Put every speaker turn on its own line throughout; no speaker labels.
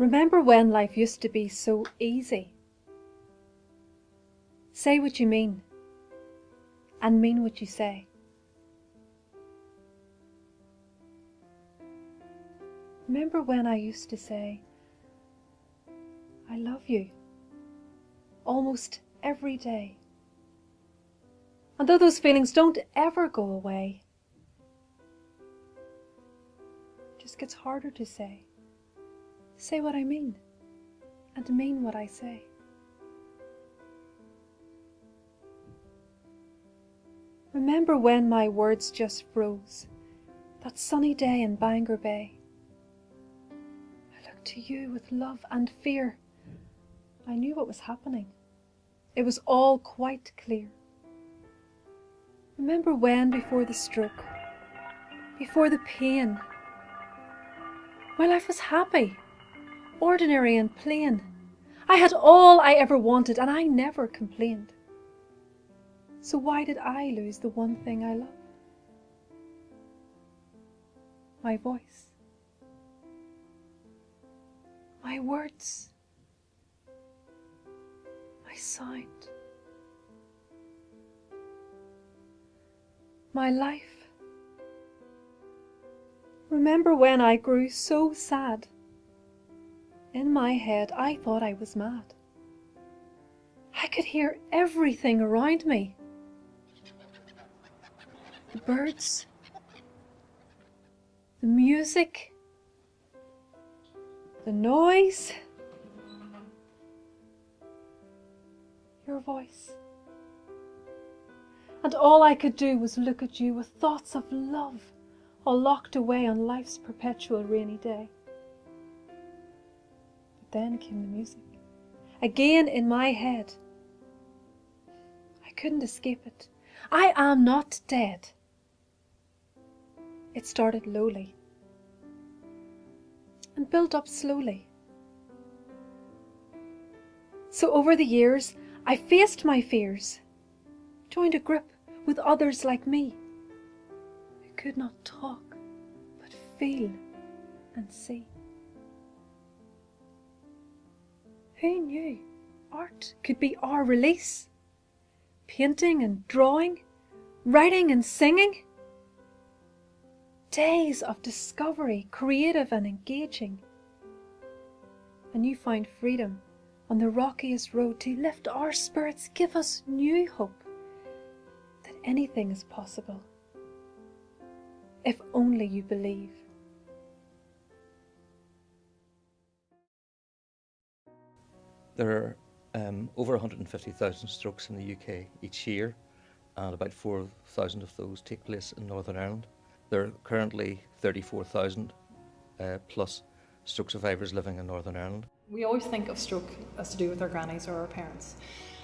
Remember when life used to be so easy? Say what you mean, and mean what you say. Remember when I used to say, I love you, almost every day. And though those feelings don't ever go away, it just gets harder to say what I mean, and mean what I say. Remember when my words just froze, that sunny day in Bangor Bay. I looked to you with love and fear. I knew what was happening. It was all quite clear. Remember when, before the stroke, before the pain, my life was happy, ordinary and plain. I had all I ever wanted and I never complained. So why did I lose the one thing I love? My voice. My words. My sound. My life. Remember when I grew so sad? In my head I thought I was mad. I could hear everything around me. The birds, the music, the noise, your voice. And all I could do was look at you with thoughts of love, all locked away on life's perpetual rainy day. But then came the music, again in my head. I couldn't escape it. I am not dead. It started lowly and built up slowly. So over the years, I faced my fears, joined a group with others like me, who could not talk, but feel and see. Who knew art could be our release? Painting and drawing, writing and singing. Days of discovery, creative and engaging. And you find freedom on the rockiest road to lift our spirits, give us new hope that anything is possible, if only you believe.
There are over 150,000 strokes in the UK each year, and about 4,000 of those take place in Northern Ireland. There are currently 34,000 plus stroke survivors living in Northern Ireland.
We always think of stroke as to do with our grannies or our parents,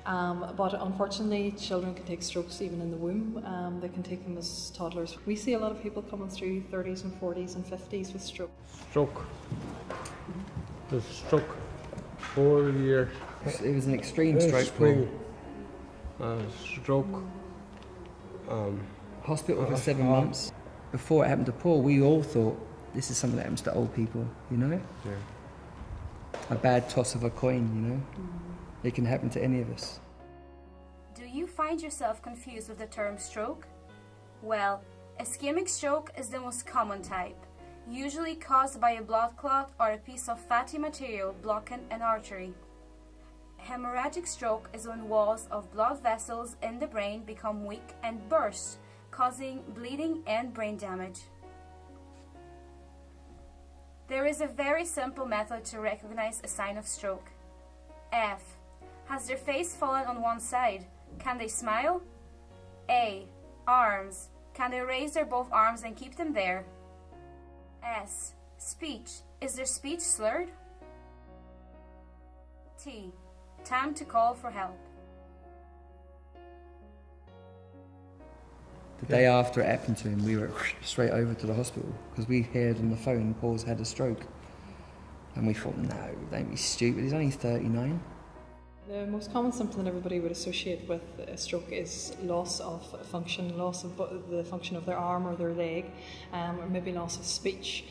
but unfortunately children can take strokes even in the womb. They can take them as toddlers. We see a lot of people coming through 30s and 40s and 50s with stroke.
Stroke. The stroke. 4 years.
It was an extreme stroke.
Stroke.
Hospital for 7 months. Before it happened to Paul, we all thought this is something that happens to old people, you know?
Yeah.
A bad toss of a coin, you know? It can happen to any of us.
Do you find yourself confused with the term stroke? Well, ischemic stroke is the most common type, usually caused by a blood clot or a piece of fatty material blocking an artery. Hemorrhagic stroke is when walls of blood vessels in the brain become weak and burst, causing bleeding and brain damage. There is a very simple method to recognize a sign of stroke. F. Has their face fallen on one side? Can they smile? A. Arms. Can they raise their both arms and keep them there? S. Speech. Is their speech slurred? T. Time to call for help.
The day after it happened to him, we were straight over to the hospital because we heard on the phone Paul's had a stroke. And we thought, no, don't be stupid, he's only 39.
The most common symptom that everybody would associate with a stroke is loss of function, loss of the function of their arm or their leg, or maybe loss of speech.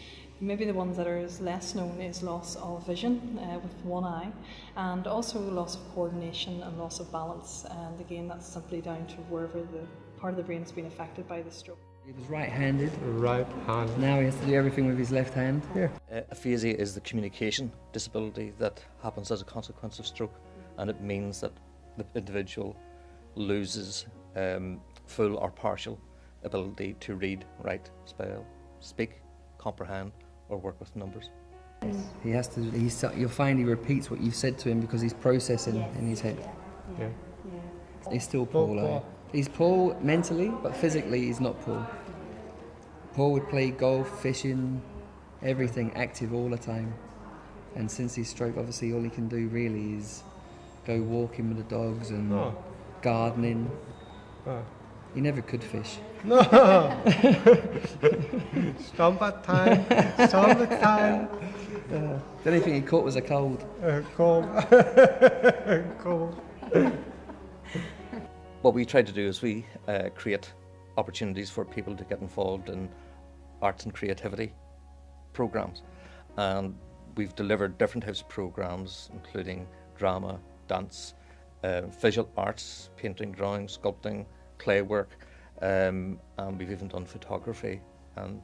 Maybe the ones that are less known is loss of vision with one eye, and also loss of coordination and loss of balance. And again, that's simply down to wherever the part of the brain has been affected by the stroke.
He was right-handed.
Right hand.
Now he has to do everything with his left hand.
Yeah.
Aphasia is the communication disability that happens as a consequence of stroke, and it means that the individual loses full or partial ability to read, write, spell, speak, comprehend, or work with numbers.
He has to. You'll find he repeats what you've said to him because he's processing in his head.
Yeah.
He's still Paul.
Paul.
He's Paul mentally, but physically he's not Paul. Paul would play golf, fishing, everything, active all the time. And since his stroke, obviously all he can do really is go walking with the dogs and gardening. He never could fish.
No. Summertime.
The only thing he caught was a cold.
Cold. Cold.
What we try to do is we create opportunities for people to get involved in arts and creativity programs, and we've delivered different types of programs including drama, dance, visual arts, painting, drawing, sculpting, clay work, and we've even done photography and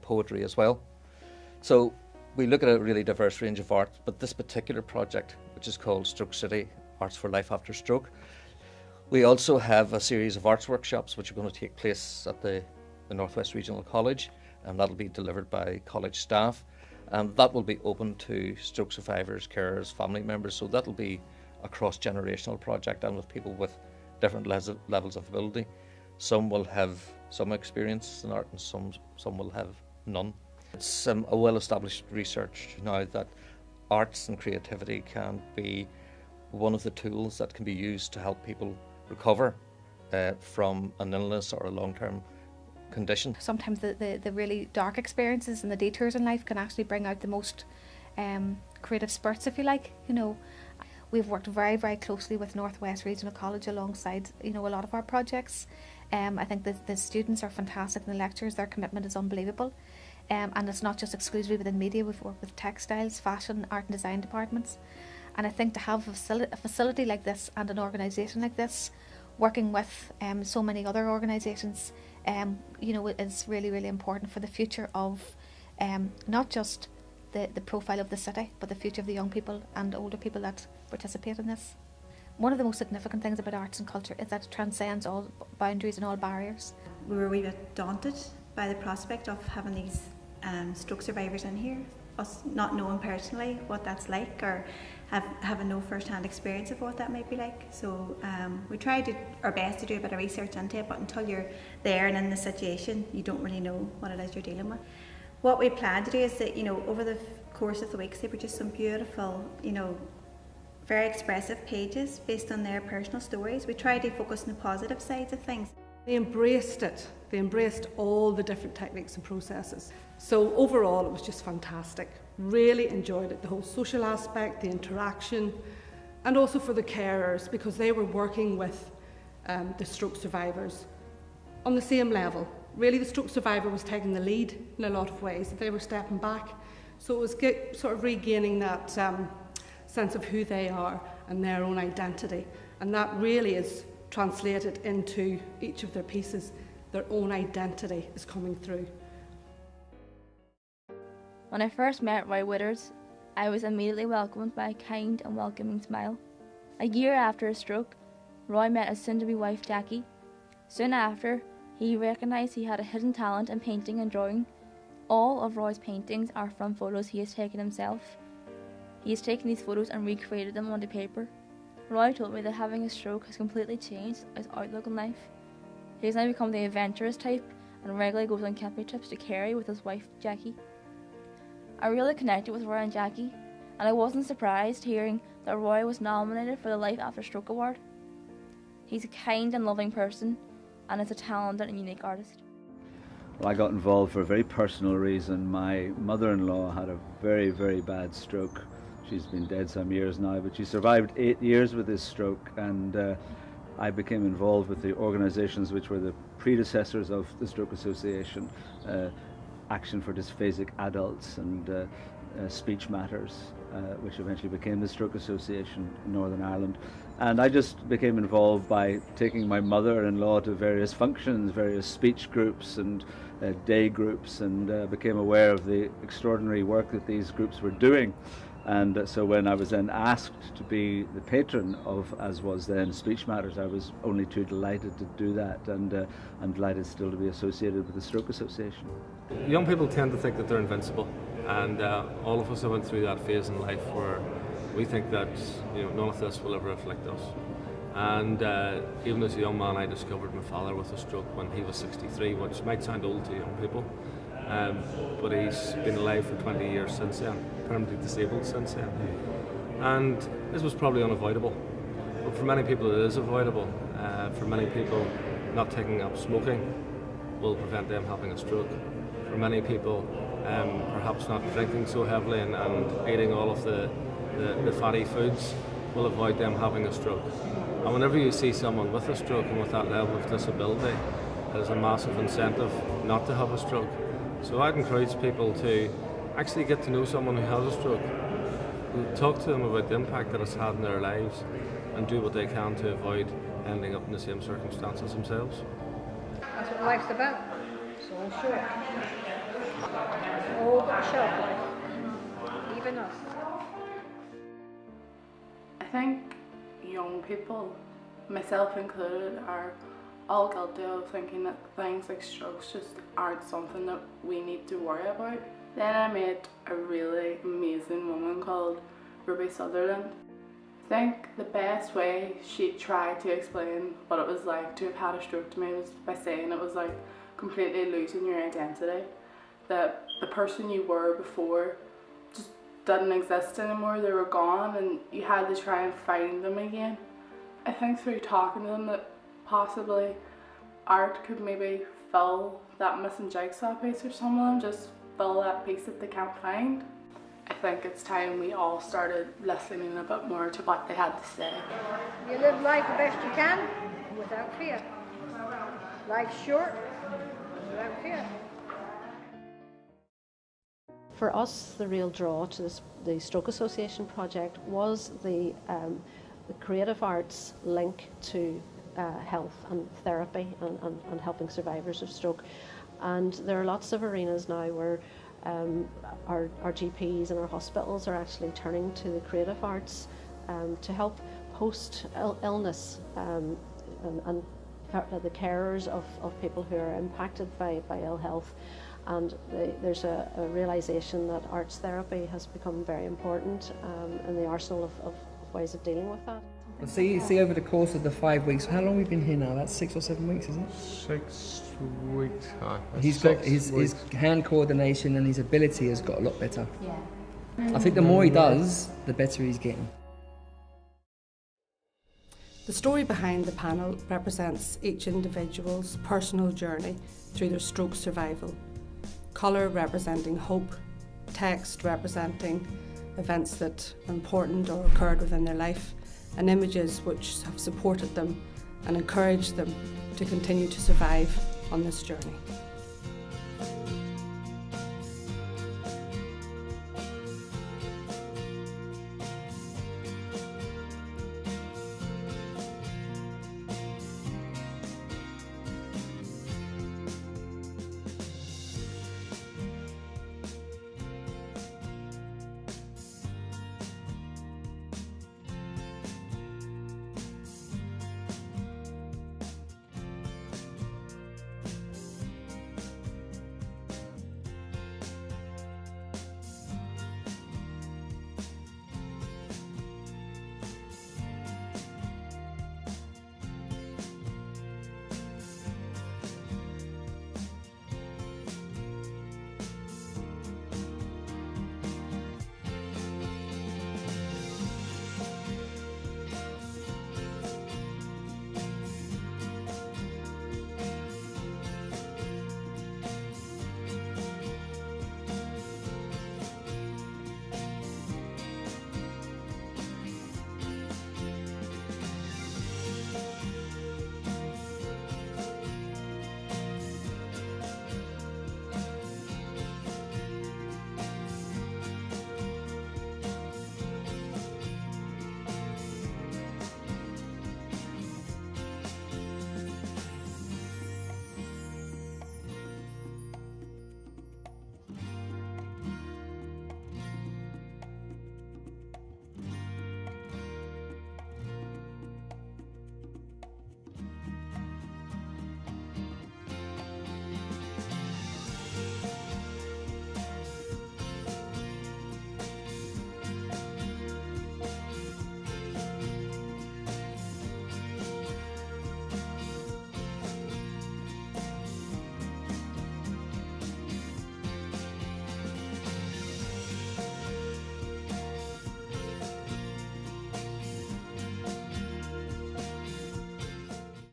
poetry as well. So we look at a really diverse range of art, but this particular project, which is called Stroke City, Arts for Life After Stroke, we also have a series of arts workshops which are going to take place at the Northwest Regional College, and that'll be delivered by college staff, and that will be open to stroke survivors, carers, family members, so that'll be a cross-generational project and with people with different levels of ability. Some will have some experience in art and some will have none. It's a well-established research now that arts and creativity can be one of the tools that can be used to help people recover from an illness or a long-term condition.
Sometimes the really dark experiences and the detours in life can actually bring out the most creative spurts, if you like. You know, we've worked very, very closely with Northwest Regional College alongside, you know, a lot of our projects. I think the students are fantastic and the lecturers, their commitment is unbelievable. And it's not just exclusively within media, we've worked with textiles, fashion, art and design departments. And I think to have a facility like this and an organisation like this, working with so many other organisations, you know, is really, really important for the future of not just the profile of the city, but the future of the young people and older people that participate in this. One of the most significant things about arts and culture is that it transcends all boundaries and all barriers.
We were a wee bit daunted by the prospect of having these stroke survivors in here, us not knowing personally what that's like or having no first-hand experience of what that might be like. So we tried our best to do a bit of research into it, but until you're there and in the situation, you don't really know what it is you're dealing with. What we plan to do is that, you know, over the course of the weeks, they produce some beautiful, you know, very expressive pages based on their personal stories. We try to focus on the positive sides of things.
They embraced it. They embraced all the different techniques and processes. So overall, it was just fantastic. Really enjoyed it, the whole social aspect, the interaction, and also for the carers, because they were working with the stroke survivors on the same level. Really, the stroke survivor was taking the lead in a lot of ways. They were stepping back. So it was sort of regaining that sense of who they are and their own identity. And that really is translated into each of their pieces. Their own identity is coming through.
When I first met Roy Witters, I was immediately welcomed by a kind and welcoming smile. A year after his stroke, Roy met his soon-to-be wife Jackie. Soon after, he recognised he had a hidden talent in painting and drawing. All of Roy's paintings are from photos he has taken himself. He has taken these photos and recreated them onto paper. Roy told me that having a stroke has completely changed his outlook on life. He has now become the adventurous type and regularly goes on camping trips to Kerry with his wife Jackie. I really connected with Roy and Jackie, and I wasn't surprised hearing that Roy was nominated for the Life After Stroke Award. He's a kind and loving person, and is a talented and unique artist.
Well, I got involved for a very personal reason. My mother-in-law had a very, very bad stroke. She's been dead some years now, but she survived 8 years with this stroke, and I became involved with the organisations which were the predecessors of the Stroke Association, Action for Dysphasic Adults and Speech Matters, which eventually became the Stroke Association in Northern Ireland. And I just became involved by taking my mother-in-law to various functions, various speech groups and day groups, and became aware of the extraordinary work that these groups were doing. And so when I was then asked to be the patron of, as was then, Speech Matters, I was only too delighted to do that, and I'm delighted still to be associated with the Stroke Association.
Young people tend to think that they're invincible, and all of us have went through that phase in life where we think that none of this will ever afflict us. And even as a young man, I discovered my father with a stroke when he was 63, which might sound old to young people, but he's been alive for 20 years since then, permanently disabled since then. And this was probably unavoidable, but for many people it is avoidable. For many people, not taking up smoking will prevent them having a stroke. For many people, perhaps not drinking so heavily and eating all of the fatty foods will avoid them having a stroke. And whenever you see someone with a stroke and with that level of disability, there's a massive incentive not to have a stroke. So I'd encourage people to actually get to know someone who has a stroke, talk to them about the impact that it's had in their lives, and do what they can to avoid ending up in the same circumstances themselves.
That's what life's about. It's all short. All but shelf life. Even us.
I think young people, myself included, are all guilty of thinking that things like strokes just aren't something that we need to worry about. Then I met a really amazing woman called Ruby Sutherland. I think the best way she tried to explain what it was like to have had a stroke to me was by saying it was like completely losing your identity. That the person you were before just didn't exist anymore, they were gone, and you had to try and find them again. I think through talking to them that possibly art could maybe fill that missing jigsaw piece for some of them, just fill that piece that they can't find. I think it's time we all started listening a bit more to what they had to say.
You live life the best you can without fear. Life's short without fear.
For us, the real draw to the Stroke Association project was the creative arts link to health and therapy and helping survivors of stroke. And there are lots of arenas now where our GPs and our hospitals are actually turning to the creative arts to help post-illness and the carers of people who are impacted by ill health. And there's a realisation that arts therapy has become very important in the arsenal of ways of dealing with that.
Well, see, over the course of the 5 weeks, how long have we been here now? That's 6 or 7 weeks, is it?
6 weeks.
He's got his hand coordination and his ability has got a lot better. Yeah. I think the more he does, the better he's getting.
The story behind the panel represents each individual's personal journey through their stroke survival. Colour representing hope, text representing events that are important or occurred within their life, and images which have supported them and encouraged them to continue to survive on this journey.